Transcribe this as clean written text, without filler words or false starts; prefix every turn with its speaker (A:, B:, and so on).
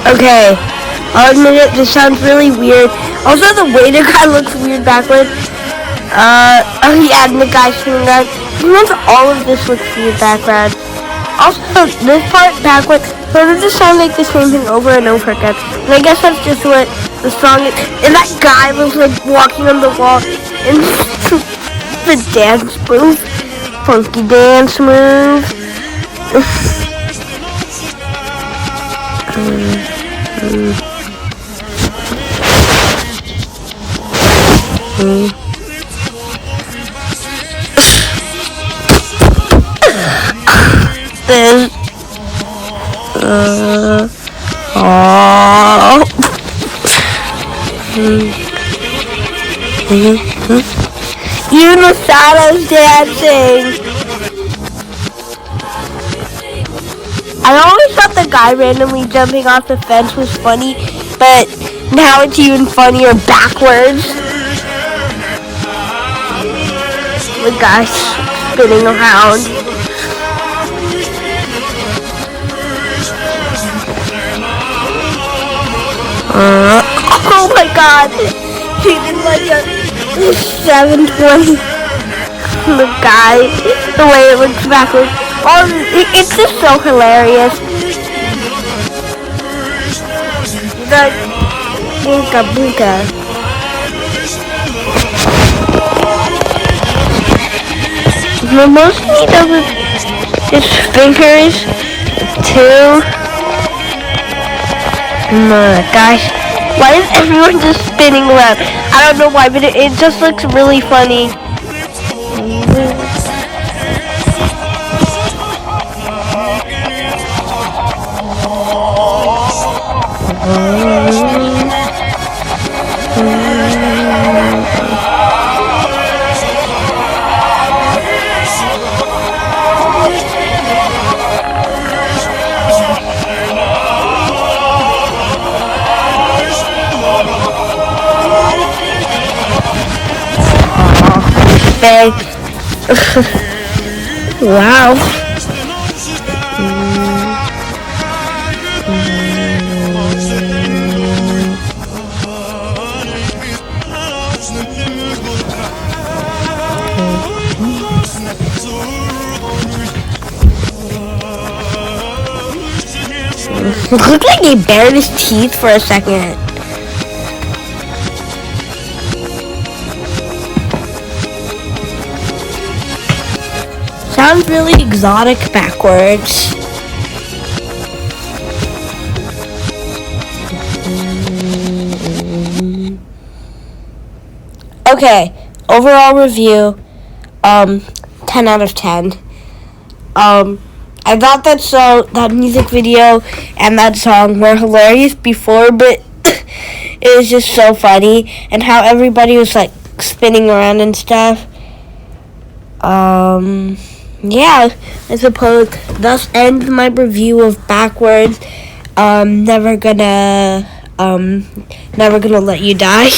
A: Okay, I'll admit it, this sounds really weird. Also, the waiter guy looks weird backwards. Oh yeah, and the guy sitting around. Sometimes all of this looks weird backwards. Also, this part backwards, so it just sounds like the same thing over and over again. And I guess that's just what the song is. And that guy was like walking on the wall and the dance move, funky dance move. This even the shadows dancing. I always thought the guy randomly jumping off the fence was funny, but now it's even funnier backwards. The guy spinning around. Oh my god, he did like a 720. The guy, the way it looks backwards. Oh, it's just so hilarious. The Bunka Bunka. The most he does with his fingers too. Gosh, why is everyone just spinning around? I don't know why, but it just looks really funny. Wow. It looked like he bared his teeth for a second. Sounds really exotic backwards. Okay, overall review, 10 out of 10. I thought that music video and that song were hilarious before, but it was just so funny, and how everybody was like spinning around and stuff. Yeah, I suppose thus ends my review of Backwards. Never gonna let you die.